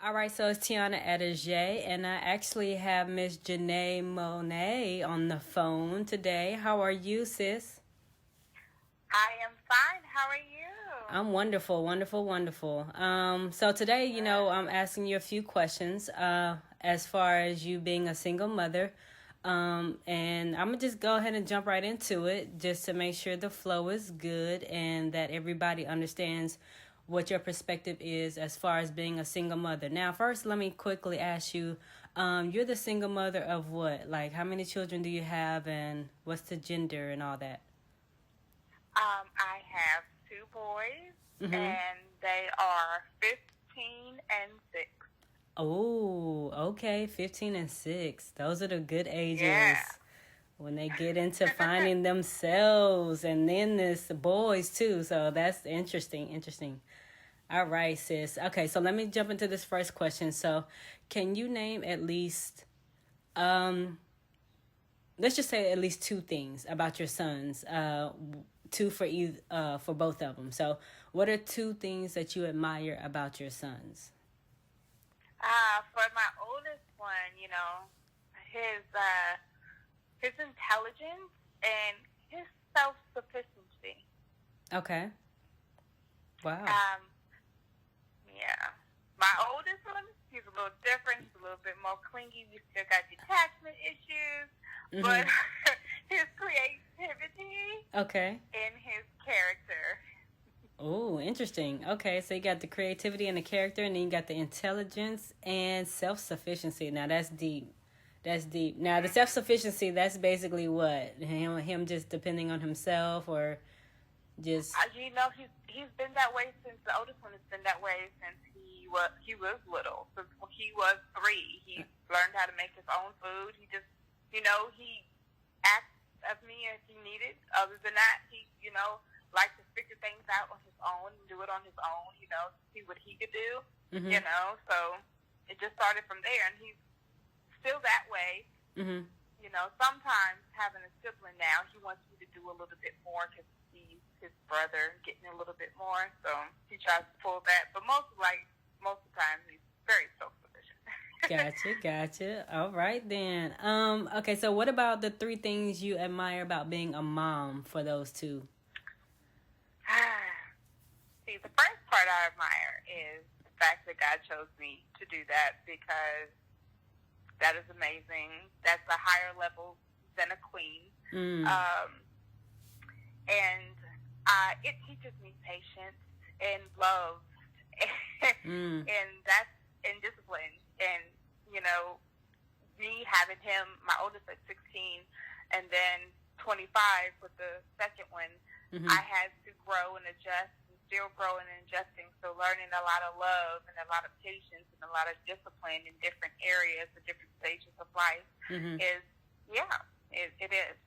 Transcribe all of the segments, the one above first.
All right, so it's Tiana J, and I actually have Miss Jana'y Monet on the phone today. How are you, sis? I am fine. How are you? I'm wonderful, wonderful, wonderful. So today, I'm asking you a few questions as far as you being a single mother. And I'm going to just go ahead and jump right into it just to make sure the flow is good and that everybody understands what your perspective is as far as being a single mother. Now, first, let me quickly ask you, you're the single mother of what? Like, how many children do you have and what's the gender and all that? I have two boys, Mm-hmm. and they are 15 and 6. Oh, okay, 15 and 6. Those are the good Yeah. ages when they get into finding themselves, and then there's the boys too. So that's interesting, interesting. All right, sis. Okay, so let me jump into this first question. So, can you name at least um let's just say at least two things about your sons. Two for either for both of them. So, what are two things that you admire about your sons? For my oldest one, his his intelligence and his self-sufficiency. Okay. Wow. Um, yeah. My oldest one, he's a little different. He's a little bit more clingy. We still got detachment issues, but Mhm. his creativity Okay. and his character. Oh, interesting. Okay, so you got the creativity and the character, and then you got the intelligence and self sufficiency. Now that's deep. That's deep. Now the self sufficiency, that's basically what him just depending on himself, or just He's been that way since the oldest one has been that way since he was little. Since he was 3, he learned how to make his own food. He just, he asked of me if he needed. Other than that, he, liked to figure things out on his own and do it on his own. See what he could do. mhm So it just started from there, and he's still that way. mhm. Sometimes having a sibling now, he wants me to do a little bit more because he's his brother getting a little bit more. So he tries to pull that. But most of the time, he's very self-sufficient. Gotcha. All right then. Okay, so what about the three things you admire about being a mom for those two? See, the first part I admire is the fact that God chose me to do that because that is amazing. That's a higher level than a queen. Mm. And it teaches me patience and love and that's and discipline. And, me having him, my oldest at 16, and then 25 with the second one, Mhm. I had to grow and adjust and still growing and adjusting. So learning a lot of love and a lot of patience and a lot of discipline in different areas, the different stages of life Mhm. is, it is.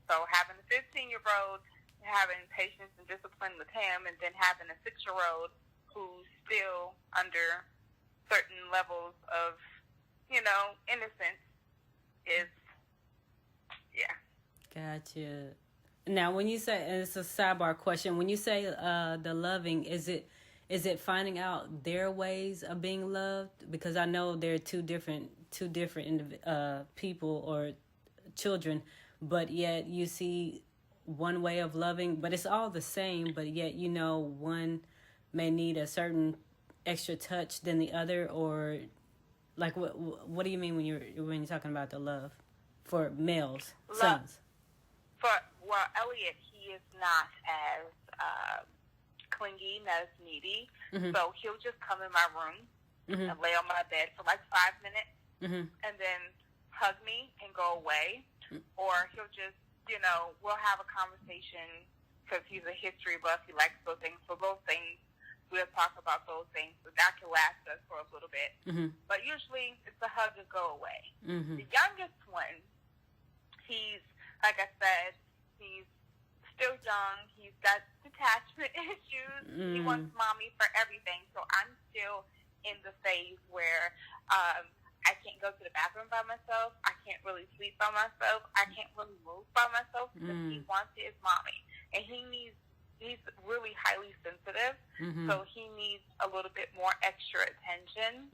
So having a 15-year-old, having patience and discipline with him, and then having a 6-year-old who's still under certain levels of, innocence is, yeah. Gotcha. Now, when you say, and it's a sidebar question, when you say the loving, is it finding out their ways of being loved? Because I know they're two different people or children, but yet you see one way of loving, but it's all the same. But yet one may need a certain extra touch than the other, or like what do you mean when you're talking about the love for males, Love sons? well, Elliot, he is not as clingy, not as needy. Mhm. So he'll just come in my room Mhm. and lay on my bed for like 5 minutes, Mhm. and then hug me and go away. Or he'll just, we'll have a conversation because he's a history buff. He likes those things. So those things, we'll talk about those things. So that can last us for a little bit. Mhm. But usually it's a hug to go away. Mhm. The youngest one, he's, like I said, he's still young. He's got detachment issues. He wants mommy for everything. So I'm still in the phase where I can't go to the bathroom by myself. I can't really sleep by myself. I can't really move by myself because he wants his mommy. And he needs he's really highly sensitive, so he needs a little bit more extra attention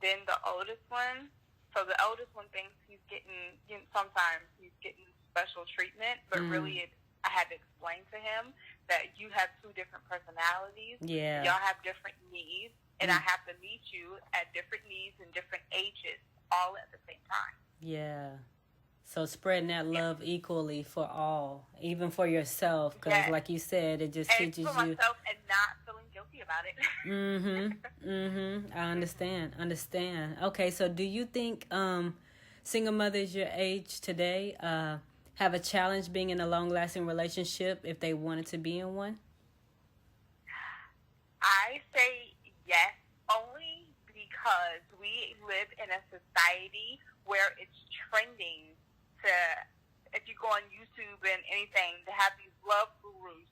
than the oldest one. So the oldest one thinks he's getting, sometimes he's getting special treatment, but really I had to explain to him that you have two different personalities. Yeah. Y'all have different needs, and I have to meet you at different needs and different ages all at the same time. Yeah. So spreading that love equally for all, even for yourself, because like you said, it just teaches you. And for myself, and not feeling guilty about it. I understand. Okay, so do you think single mothers your age today have a challenge being in a long-lasting relationship if they wanted to be in one? I say yes, only because we live in a society where it's trending to, if you go on YouTube and anything, to have these love gurus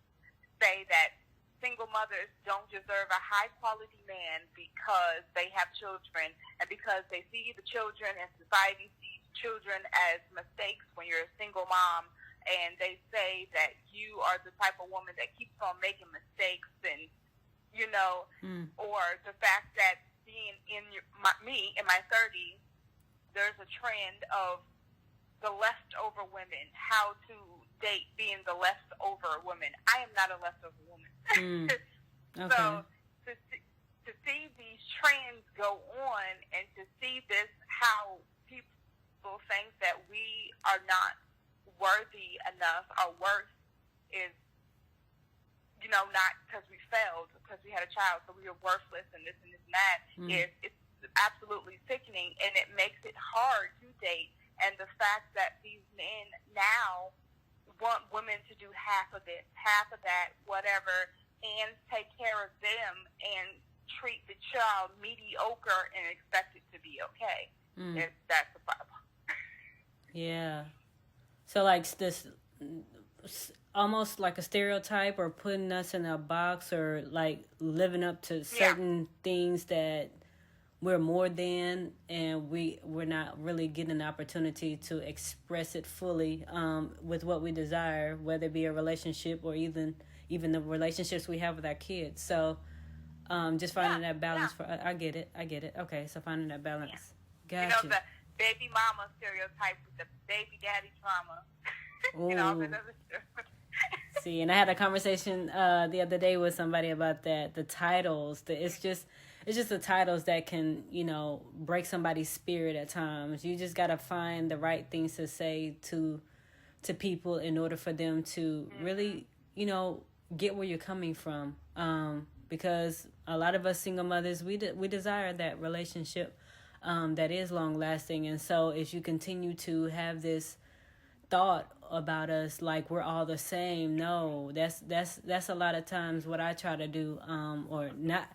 say that single mothers don't deserve a high-quality man because they have children, and because they see the children and society sees children as mistakes when you're a single mom, and they say that you are the type of woman that keeps on making mistakes, and, or the fact that being in me in my 30s, there's a trend of the leftover women, how to date being the leftover woman. I am not a leftover woman. Okay. So to see these trends go on, and to see this, how people think that we are not worthy enough, our worth is, not because we failed, because we had a child, so we were worthless and this and this and that, it's absolutely sickening, and it makes it hard to date. And the fact that these men now want women to do half of this, half of that, whatever, and take care of them and treat the child mediocre and expect it to be okay. That's the problem. Yeah. So like this, almost like a stereotype, or putting us in a box, or like living up to certain things that we're more than, and we're not really getting an opportunity to express it fully with what we desire, whether it be a relationship or even the relationships we have with our kids. So just finding that balance for I get it. Okay, so finding that balance. Gotcha. The baby mama stereotype with the baby daddy drama. See, and I had a conversation the other day with somebody about that. The titles, it's just the titles that can, break somebody's spirit at times. You just got to find the right things to say to people in order for them to really, get where you're coming from. Because a lot of us single mothers, we desire that relationship that is long lasting. And so if you continue to have this thought about us like we're all the same, no, that's a lot of times what I try to do, or not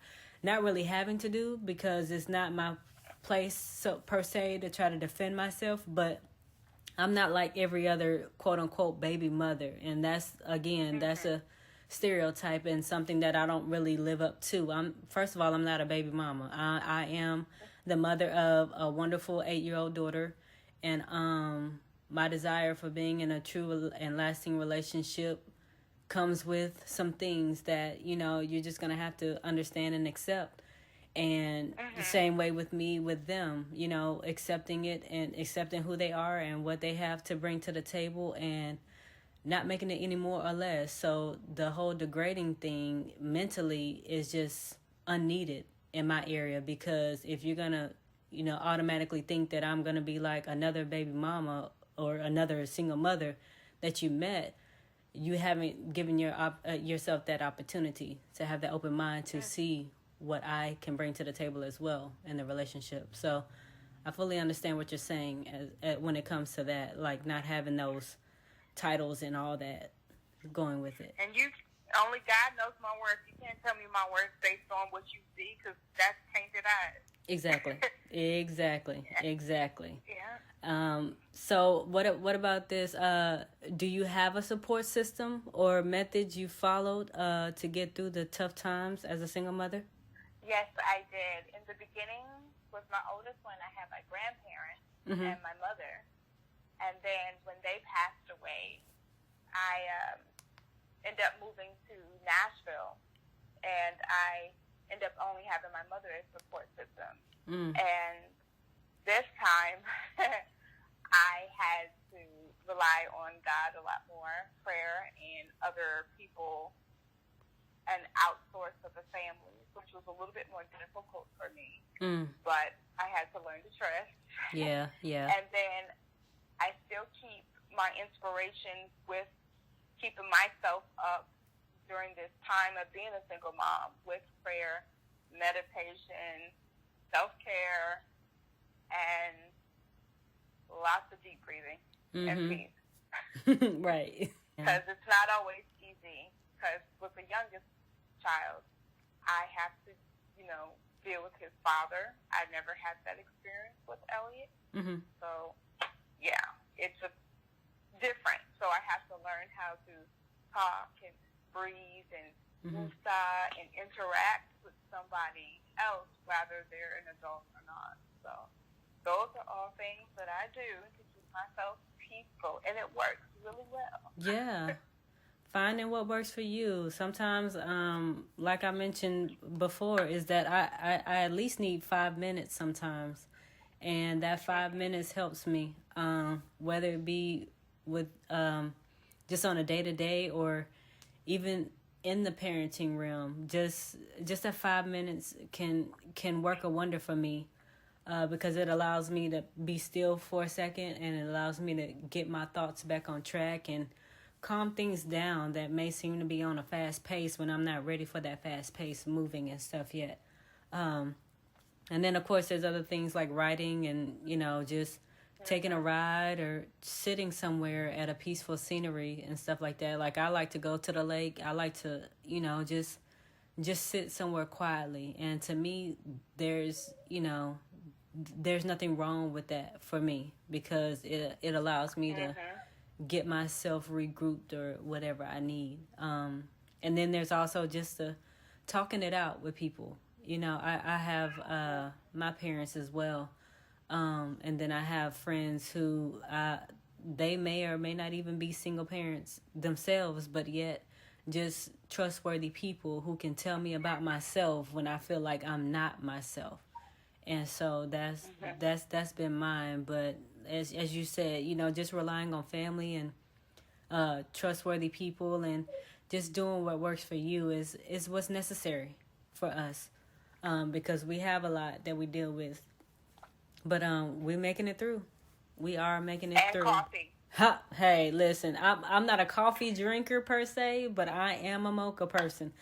really having to do, because it's not my place per se to try to defend myself. But I'm not like every other quote unquote baby mother, and that's a stereotype and something that I don't really live up to. First of all, I'm not a baby mama. I am the mother of a wonderful 8-year-old daughter, and my desire for being in a true and lasting relationship comes with some things that, you're just going to have to understand and accept. And the same way with me, with them, accepting it and accepting who they are and what they have to bring to the table, and not making it any more or less. So the whole degrading thing mentally is just unneeded in my area, because if you're going to, automatically think that I'm going to be like another baby mama or another single mother that you met, you haven't given yourself that opportunity to have that open mind to see what I can bring to the table as well in the relationship. So I fully understand what you're saying when it comes to that, like not having those titles and all that going with it. And only God knows my worth. You can't tell me my worth based on what you see, because that's tainted eyes. Exactly. Yeah. So what about this? Do you have a support system or methods you followed to get through the tough times as a single mother? Yes, I did. In the beginning, with my oldest one, I had my grandparents and my mother. And then when they passed away, end up moving to Nashville, and I end up only having my mother as support system. And this time, I had to rely on God a lot more, prayer, and other people, and outsource of the family, which was a little bit more difficult for me. But I had to learn to trust. Yeah. And then I still keep my inspiration with keeping myself up during this time of being a single mom with prayer, meditation, self-care, and lots of deep breathing and peace. Right. Because it's not always easy. Because with the youngest child, I have to, deal with his father. I never had that experience with Elliot. So, yeah, it's different. So I have to learn how to talk and breathe and woosah and interact with somebody else, whether they're an adult or not. So those are all things that I do to keep myself peaceful, and it works really well. Yeah. Finding what works for you. Sometimes, like I mentioned before, is that I at least need 5 minutes sometimes. And that 5 minutes helps me, whether it be with just on a day-to-day or even in the parenting realm. Just that 5 minutes can work a wonder for me, because it allows me to be still for a second, and it allows me to get my thoughts back on track and calm things down that may seem to be on a fast pace when I'm not ready for that fast pace moving and stuff yet. And then, of course, there's other things like writing and, just taking a ride or sitting somewhere at a peaceful scenery and stuff like that. Like, I like to go to the lake. I like to, just sit somewhere quietly. And to me, there's nothing wrong with that for me, because it allows me to get myself regrouped or whatever I need. And then there's also just the talking it out with people. I have my parents as well. And then I have friends who they may or may not even be single parents themselves, but yet just trustworthy people who can tell me about myself when I feel like I'm not myself. And so that's been mine. But as you said, just relying on family and trustworthy people and just doing what works for you is what's necessary for us, because we have a lot that we deal with. But we're making it through. We are making it through. And coffee. Hey, listen, I'm not a coffee drinker per se, but I am a mocha person.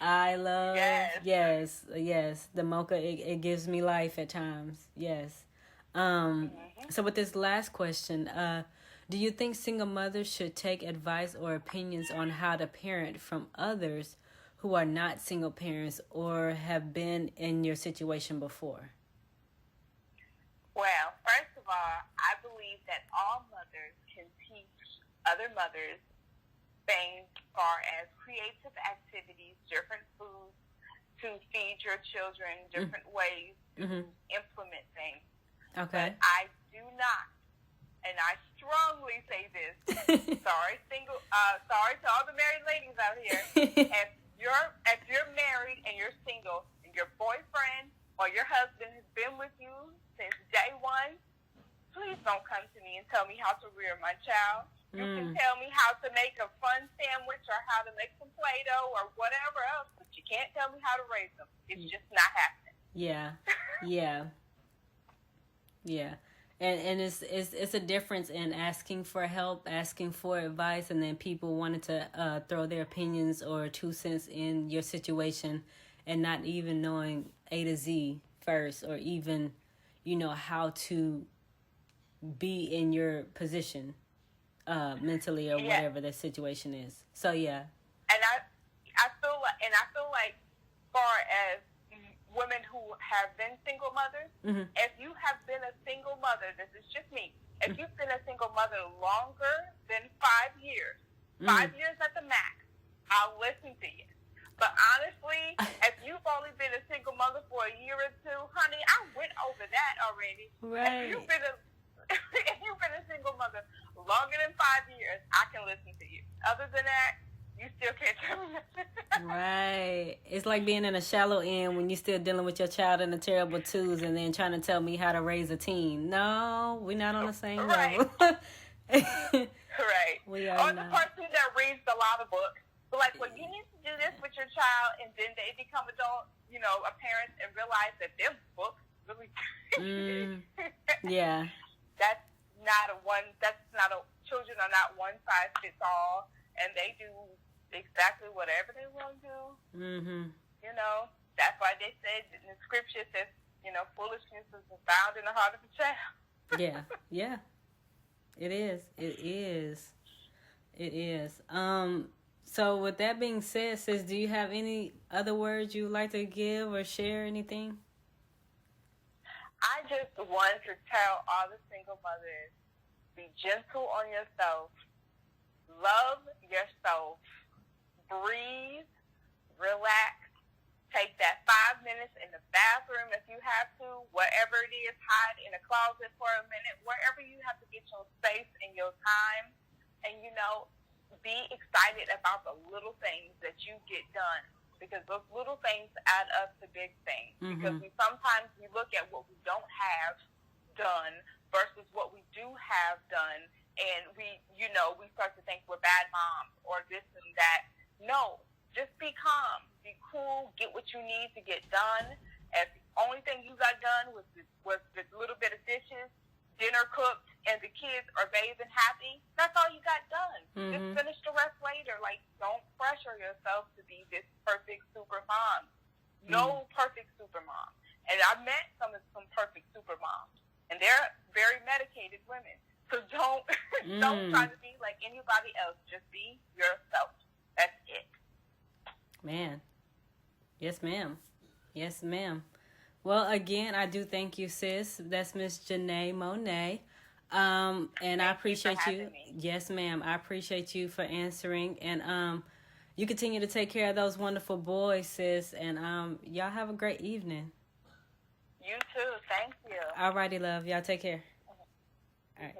I love, yes, the mocha, it gives me life at times, yes. So with this last question, do you think single mothers should take advice or opinions on how to parent from others who are not single parents or have been in your situation before? Well, first of all, I believe that all mothers can teach other mothers things as far as creative activities, different foods to feed your children, different ways to implement things. Okay. But I do not, and I strongly say this, sorry to all the married ladies out here, if you're married and you're single and your boyfriend or your husband has been with you since day one, please don't come to me and tell me how to rear my child. You can tell me how to make a fun sandwich or how to make some Play-Doh or whatever else, but you can't tell me how to raise them. It's just not happening. Yeah. And it's a difference in asking for help, asking for advice, and then people wanting to throw their opinions or 2 cents in your situation and not even knowing A to Z first, or even, how to be in your position mentally or whatever the situation is. So, yeah. And I feel like far as women who have been single mothers, if you have been a single mother, this is just me, if you've been a single mother longer than 5 years, 5 years at the max, I'll listen to you. But honestly, if you've only been a single mother for a year or two, honey, I went over that already. Right. If you've been a single mother longer than 5 years, I can listen to you. Other than that, you still can't tell me nothing. Right. It's like being in a shallow end when you're still dealing with your child in the terrible twos and then trying to tell me how to raise a teen. No, we're not on the same level. Right. We are or not. the person that reads a lot of books. So, like, when you need to do this with your child and then they become adults, you know, a parent, and realize that their books really... Yeah. That's not a... Children are not one size fits all, and they do exactly whatever they want to do. Mm-hmm. You know, that's why they said in the scripture says, you know, foolishness is found in the heart of a child. Yeah. Yeah. It is. It is. It is. So with that being said, sis, do you have any other words you'd like to give or share anything? I just want to tell all the single mothers, be gentle on yourself, love yourself, breathe, relax, take that 5 minutes in the bathroom if you have to, whatever it is, hide in a closet for a minute, wherever you have to get your space and your time, and, you know, be excited about the little things that you get done, because those little things add up to big things. Mm-hmm. Because sometimes we look at what we don't have done versus what we do have done, and we start to think we're bad moms or this and that. No, just be calm, be cool, get what you need to get done. If the only thing you got done was this little bit of dishes, dinner cooked, and the kids are bathed and happy, that's all you got done. Mm-hmm. Just finish the rest later. Like, don't pressure yourself to be this perfect super mom. No perfect super mom. And I've met some perfect super moms, and they're very medicated women. So don't try to be like anybody else. Just be yourself. That's it. Man. Yes, ma'am. Yes, ma'am. Well, again, I do thank you, sis. That's Miss Jana'y Monet. And I appreciate you. Yes, ma'am. I appreciate you for answering. And you continue to take care of those wonderful boys, sis. And y'all have a great evening. You too. Thank you. All righty, love. Y'all take care. All right.